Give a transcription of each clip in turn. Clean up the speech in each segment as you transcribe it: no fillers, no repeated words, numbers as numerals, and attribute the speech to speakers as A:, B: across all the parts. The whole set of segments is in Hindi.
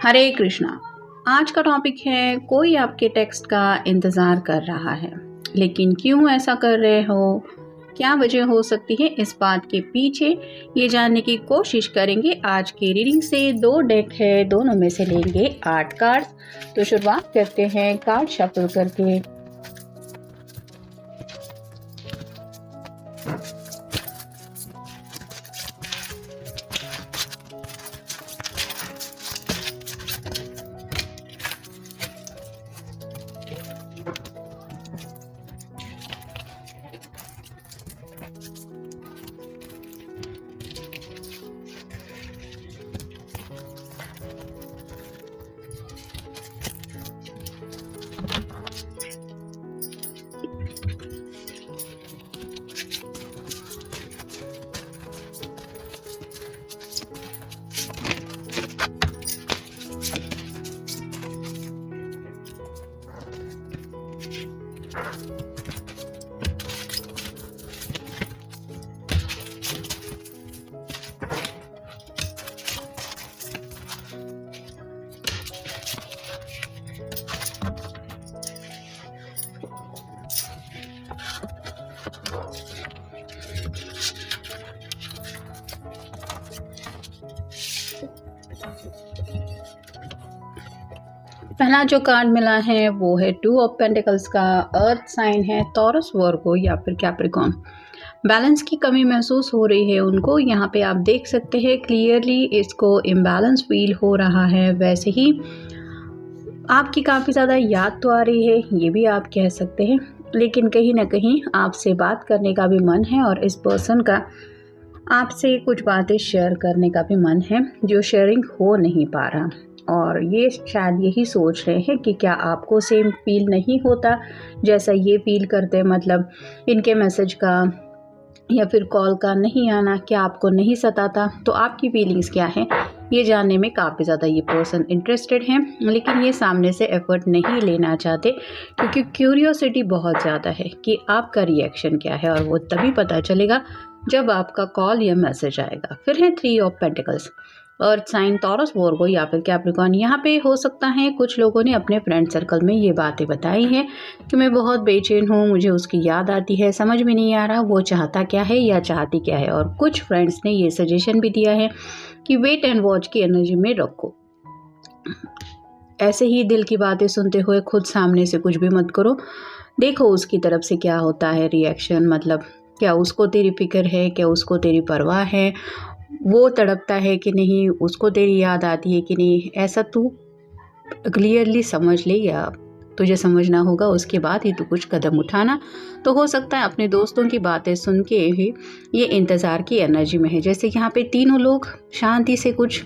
A: हरे कृष्णा। आज का टॉपिक है कोई आपके टेक्स्ट का इंतज़ार कर रहा है, लेकिन क्यों ऐसा कर रहे हो, क्या वजह हो सकती है इस बात के पीछे, ये जानने की कोशिश करेंगे। आज की रीडिंग से 2 डेक है, दोनों में से लेंगे 8 कार्ड्स। तो शुरुआत करते हैं कार्ड शफल करके। पहला जो कार्ड मिला है वो है 2 ऑफ पेंटिकल्स का। अर्थ साइन है टॉरस, वर्गो या फिर कैप्रिकॉर्न। बैलेंस की कमी महसूस हो रही है उनको। यहाँ पे आप देख सकते हैं क्लियरली इसको इम्बैलेंस फील हो रहा है। वैसे ही आपकी काफ़ी ज़्यादा याद तो आ रही है, ये भी आप कह सकते हैं, लेकिन कहीं ना कहीं आपसे बात करने का भी मन है और इस पर्सन का आपसे कुछ बातें शेयर करने का भी मन है, जो शेयरिंग हो नहीं पा रहा। और ये शायद यही सोच रहे हैं कि क्या आपको सेम फील नहीं होता जैसा ये फील करते हैं, मतलब इनके मैसेज का या फिर कॉल का नहीं आना क्या आपको नहीं सताता। तो आपकी फीलिंग्स क्या है ये जानने में काफ़ी ज़्यादा ये पर्सन इंटरेस्टेड हैं, लेकिन ये सामने से एफर्ट नहीं लेना चाहते क्योंकि क्यूरियोसिटी बहुत ज़्यादा है कि आपका रिएक्शन क्या है, और वो तभी पता चलेगा जब आपका कॉल या मैसेज आएगा। फिर है 3 of pentacles. Earth sign Taurus, Virgo या फिर कैप्रिकॉर्न। यहाँ पे हो सकता है कुछ लोगों ने अपने फ्रेंड सर्कल में ये बातें बताई हैं कि मैं बहुत बेचैन हूँ, मुझे उसकी याद आती है, समझ में नहीं आ रहा वो चाहता क्या है या चाहती क्या है। और कुछ फ्रेंड्स ने ये सजेशन भी दिया है कि वेट एंड वॉच की एनर्जी में रखो। ऐसे ही दिल की बातें सुनते हुए खुद सामने से कुछ भी मत करो, देखो उसकी तरफ से क्या होता है रिएक्शन, मतलब क्या उसको तेरी फिक्र है, क्या उसको तेरी परवाह है, वो तड़पता है कि नहीं, उसको तेरी याद आती है कि नहीं। ऐसा तू क्लियरली समझ ले, या तुझे समझना होगा, उसके बाद ही तू कुछ कदम उठाना। तो हो सकता है अपने दोस्तों की बातें सुन के ही ये इंतज़ार की एनर्जी में है। जैसे यहाँ पे तीनों लोग शांति से कुछ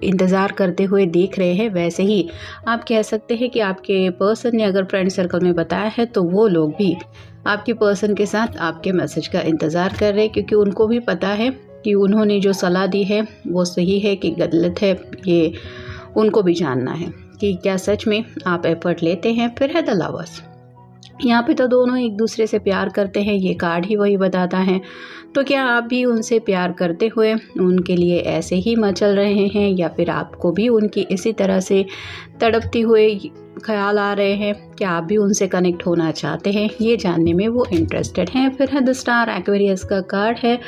A: इंतज़ार करते हुए देख रहे हैं, वैसे ही आप कह सकते हैं कि आपके पर्सन ने अगर फ्रेंड सर्कल में बताया है तो वो लोग भी आपके पर्सन के साथ आपके मैसेज का इंतज़ार कर रहे हैं, क्योंकि उनको भी पता है कि उन्होंने जो सलाह दी है वो सही है कि गलत है। ये उनको भी जानना है कि क्या सच में आप एफर्ट लेते हैं। फिर है द लवर्स। यहाँ पे तो दोनों एक दूसरे से प्यार करते हैं, ये कार्ड ही वही बताता है। तो क्या आप भी उनसे प्यार करते हुए उनके लिए ऐसे ही मचल रहे हैं, या फिर आपको भी उनकी इसी तरह से तड़पती हुए ख्याल आ रहे हैं, क्या आप भी उनसे कनेक्ट होना चाहते हैं, ये जानने में वो इंटरेस्टेड हैं। फिर है द स्टार, एक्वेरियस का कार्ड है,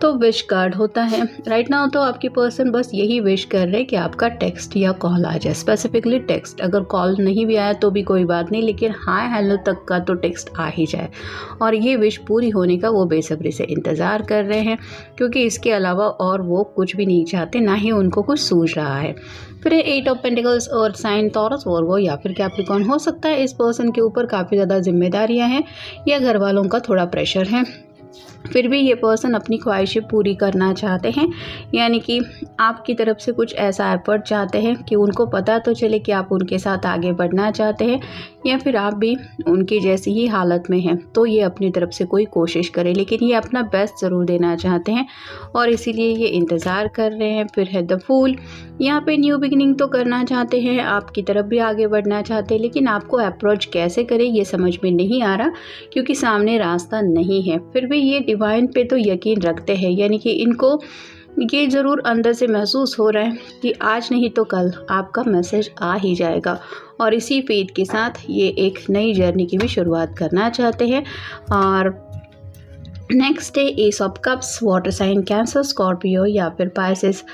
A: तो विश कार्ड होता है। राइट नाउ तो आपकी पर्सन बस यही विश कर रहे कि आपका टेक्स्ट या कॉल आ जाए, स्पेसिफिकली टेक्स्ट। अगर कॉल नहीं भी आया तो भी कोई बात नहीं, लेकिन हाय हेलो तक का तो टेक्स्ट आ ही जाए। और ये विश पूरी होने का वो बेसब्री से इंतज़ार कर रहे हैं, क्योंकि इसके अलावा और वो कुछ भी नहीं चाहते, ना ही उनको कुछ सूझ रहा है। फिर 8 ऑफ पेंटिकल्स और साइन टॉरस, वर्गो या फिर कैप्रिकॉर्न। हो सकता है इस पर्सन के ऊपर काफ़ी ज़्यादा जिम्मेदारियाँ हैं या घर वालों का थोड़ा प्रेशर है, फिर भी ये पर्सन अपनी ख्वाहिशें पूरी करना चाहते हैं, यानी कि आपकी तरफ से कुछ ऐसा एफर्ट चाहते हैं कि उनको पता तो चले कि आप उनके साथ आगे बढ़ना चाहते हैं, या फिर आप भी उनकी जैसी ही हालत में हैं, तो ये अपनी तरफ से कोई कोशिश करें, लेकिन ये अपना बेस्ट ज़रूर देना चाहते हैं और इसीलिए ये इंतज़ार कर रहे हैं। फिर है द फूल। यहाँ पे न्यू बिगिनिंग तो करना चाहते हैं, आपकी तरफ भी आगे बढ़ना चाहते हैं, लेकिन आपको अप्रोच कैसे करें ये समझ में नहीं आ रहा, क्योंकि सामने रास्ता नहीं है। फिर भी ये डिवाइन पे तो यकीन रखते हैं, यानी कि इनको ये ज़रूर अंदर से महसूस हो रहा है कि आज नहीं तो कल आपका मैसेज आ ही जाएगा, और इसी फेथ के साथ ये एक नई जर्नी की भी शुरुआत करना चाहते हैं। और नेक्स्ट है ace of cups, water sign Cancer, Scorpio या फिर पाइसेस।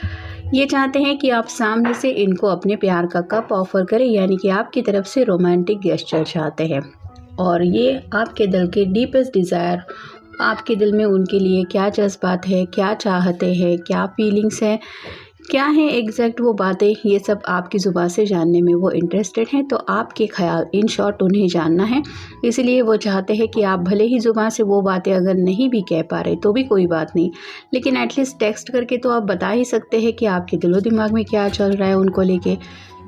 A: ये चाहते हैं कि आप सामने से इनको अपने प्यार का कप ऑफर करें, यानी कि आपकी तरफ से रोमांटिक गेस्चर चाहते हैं। और ये आपके दिल के डीपेस्ट डिज़ायर, आपके दिल में उनके लिए क्या जज्बात है, क्या चाहते हैं, क्या फीलिंग्स है, क्या है एग्जैक्ट वो बातें, ये सब आपकी ज़ुबान से जानने में वो इंटरेस्टेड हैं। तो आपके ख्याल, इन शॉर्ट उन्हें जानना है, इसलिए वो चाहते हैं कि आप भले ही ज़ुबान से वो बातें अगर नहीं भी कह पा रहे तो भी कोई बात नहीं, लेकिन एटलीस्ट टेक्स्ट करके तो आप बता ही सकते हैं कि आपके दिलो दिमाग में क्या चल रहा है उनको लेके,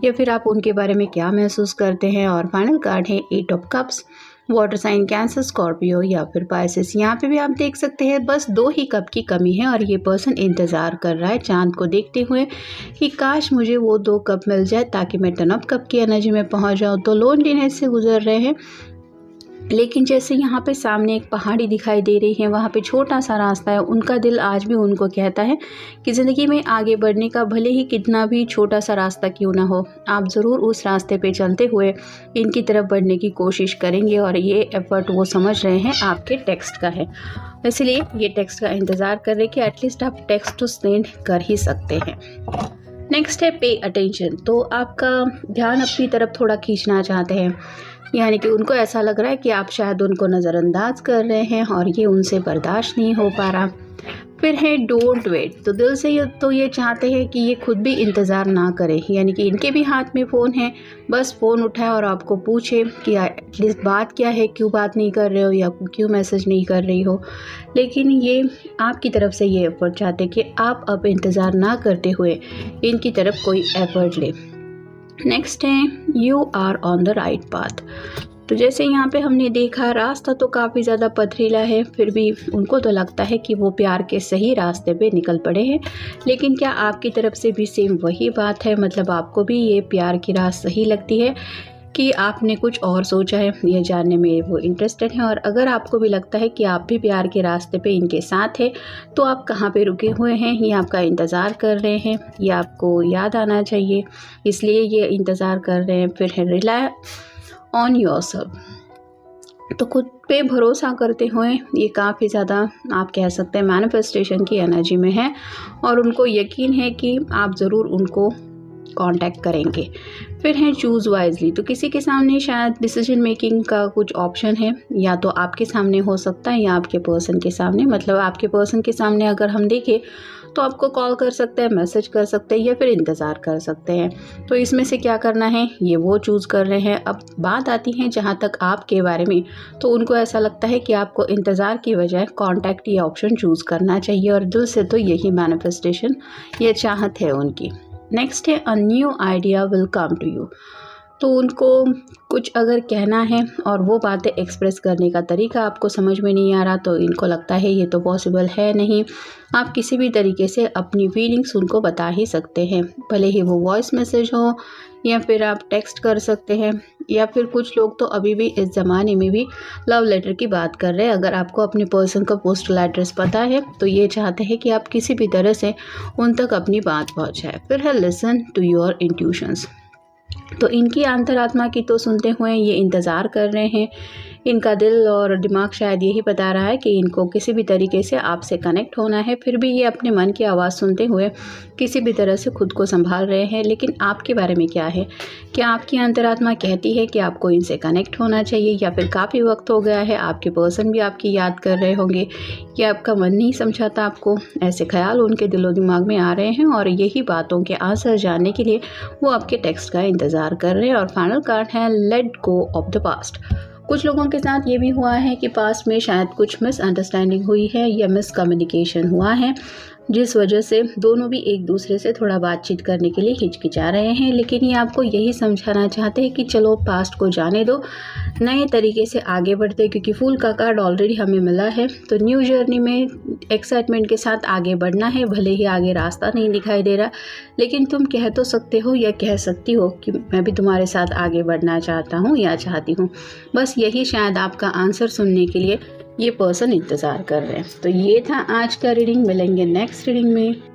A: या फिर आप उनके बारे में क्या महसूस करते हैं। और फाइनल कार्ड है eight of cups, water sign Cancer, Scorpio या फिर पाइसेस। यहाँ पे भी आप देख सकते हैं बस 2 ही कप की कमी है, और ये पर्सन इंतज़ार कर रहा है चांद को देखते हुए कि काश मुझे वो 2 कप मिल जाए ताकि मैं 10 ऑफ कप की एनर्जी में पहुँच जाऊँ। तो लोनलीनेस से गुजर रहे हैं, लेकिन जैसे यहाँ पे सामने एक पहाड़ी दिखाई दे रही है, वहाँ पे छोटा सा रास्ता है, उनका दिल आज भी उनको कहता है कि ज़िंदगी में आगे बढ़ने का भले ही कितना भी छोटा सा रास्ता क्यों ना हो, आप ज़रूर उस रास्ते पे चलते हुए इनकी तरफ बढ़ने की कोशिश करेंगे। और ये एफर्ट वो समझ रहे हैं आपके टेक्स्ट का है, इसलिए ये टेक्स्ट का इंतज़ार कर रहे कि एटलीस्ट आप टेक्स्ट तो सेंड कर ही सकते हैं। नेक्स्ट है पे अटेंशन। तो आपका ध्यान अपनी तरफ थोड़ा खींचना चाहते हैं, यानी कि उनको ऐसा लग रहा है कि आप शायद उनको नज़रअंदाज कर रहे हैं और ये उनसे बर्दाश्त नहीं हो पा रहा। फिर है डोंट वेट। तो दिल से ये चाहते हैं कि ये खुद भी इंतज़ार ना करें, यानी कि इनके भी हाथ में फ़ोन है, बस फ़ोन उठाए और आपको पूछे कि एटलीस्ट बात क्या है, क्यों बात नहीं कर रहे हो या क्यों मैसेज नहीं कर रही हो। लेकिन ये आपकी तरफ से ये एफ़र्ट चाहते कि आप अब इंतज़ार ना करते हुए इनकी तरफ कोई एफ़र्ट ले। नेक्स्ट है you are on the right path. तो जैसे यहाँ पे हमने देखा रास्ता तो काफ़ी ज़्यादा पथरीला है, फिर भी उनको तो लगता है कि वो प्यार के सही रास्ते पे निकल पड़े हैं। लेकिन क्या आपकी तरफ से भी सेम वही बात है, मतलब आपको भी ये प्यार की राह सही लगती है कि आपने कुछ और सोचा है, ये जानने में वो इंटरेस्टेड हैं। और अगर आपको भी लगता है कि आप भी प्यार के रास्ते पे इनके साथ हैं, तो आप कहाँ पे रुके हुए हैं, ये आपका इंतज़ार कर रहे हैं, ये आपको याद आना चाहिए, इसलिए ये इंतज़ार कर रहे हैं। फिर है रिलाई ऑन योरसेल्फ। तो खुद पे भरोसा करते हुए ये काफ़ी ज़्यादा आप कह सकते हैं मैनिफेस्टेशन की एनर्जी में है, और उनको यकीन है कि आप ज़रूर उनको कांटेक्ट करेंगे। फिर है चूज़ वाइजली। तो किसी के सामने शायद डिसीजन मेकिंग का कुछ ऑप्शन है, या तो आपके सामने हो सकता है या आपके पर्सन के सामने। मतलब आपके पर्सन के सामने अगर हम देखें तो आपको कॉल कर सकते हैं, मैसेज कर सकते हैं या फिर इंतज़ार कर सकते हैं। तो इसमें से क्या करना है ये वो चूज़ कर रहे हैं। अब बात आती है जहाँ तक आपके बारे में, तो उनको ऐसा लगता है कि आपको इंतज़ार की बजाय कांटेक्ट ये ऑप्शन चूज़ करना चाहिए, और दिल से तो यही मैनिफेस्टेशन, ये चाहत है उनकी। नेक्स्ट है a new idea will come to you. तो उनको कुछ अगर कहना है और वो बातें एक्सप्रेस करने का तरीका आपको समझ में नहीं आ रहा, तो इनको लगता है ये तो पॉसिबल है नहीं। आप किसी भी तरीके से अपनी फीलिंग्स उनको बता ही सकते हैं, भले ही वो वॉइस मैसेज हो या फिर आप टेक्स्ट कर सकते हैं, या फिर कुछ लोग तो अभी भी इस ज़माने में भी लव लेटर की बात कर रहे हैं। अगर आपको अपने पर्सन का पोस्टल एड्रेस पता है तो ये चाहते हैं कि आप किसी भी तरह से उन तक अपनी बात पहुँचाए। फिर है लिसन टू योर इंट्यूशंस। तो इनकी अंतरात्मा की तो सुनते हुए ये इंतज़ार कर रहे हैं। इनका दिल और दिमाग शायद यही बता रहा है कि इनको किसी भी तरीके से आपसे कनेक्ट होना है, फिर भी ये अपने मन की आवाज़ सुनते हुए किसी भी तरह से खुद को संभाल रहे हैं। लेकिन आपके बारे में क्या है, क्या आपकी अंतरात्मा कहती है कि आपको इनसे कनेक्ट होना चाहिए, या फिर काफ़ी वक्त हो गया है, आपके पर्सन भी आपकी याद कर रहे होंगे, या आपका मन नहीं समझाता आपको, ऐसे ख्याल उनके दिलो दिमाग में आ रहे हैं, और यही बातों के आंसर जानने के लिए वो आपके टेक्स्ट का इंतज़ार कर रहे हैं। और फाइनल कार्ड है let go of the past. कुछ लोगों के साथ ये भी हुआ है कि पास्ट में शायद कुछ मिसअंडरस्टैंडिंग हुई है या मिसकम्युनिकेशन हुआ है, जिस वजह से दोनों भी एक दूसरे से थोड़ा बातचीत करने के लिए हिचकिचा रहे हैं। लेकिन ये आपको यही समझाना चाहते हैं कि चलो पास्ट को जाने दो, नए तरीके से आगे बढ़ते हैं, क्योंकि फूल का कार्ड ऑलरेडी हमें मिला है। तो न्यू जर्नी में एक्साइटमेंट के साथ आगे बढ़ना है, भले ही आगे रास्ता नहीं दिखाई दे रहा, लेकिन तुम कह तो सकते हो या कह सकती हो कि मैं भी तुम्हारे साथ आगे बढ़ना चाहता हूँ या चाहती हूँ। बस यही शायद आपका आंसर सुनने के लिए ये पर्सन इंतज़ार कर रहे हैं। तो ये था आज का रीडिंग। मिलेंगे नेक्स्ट रीडिंग में।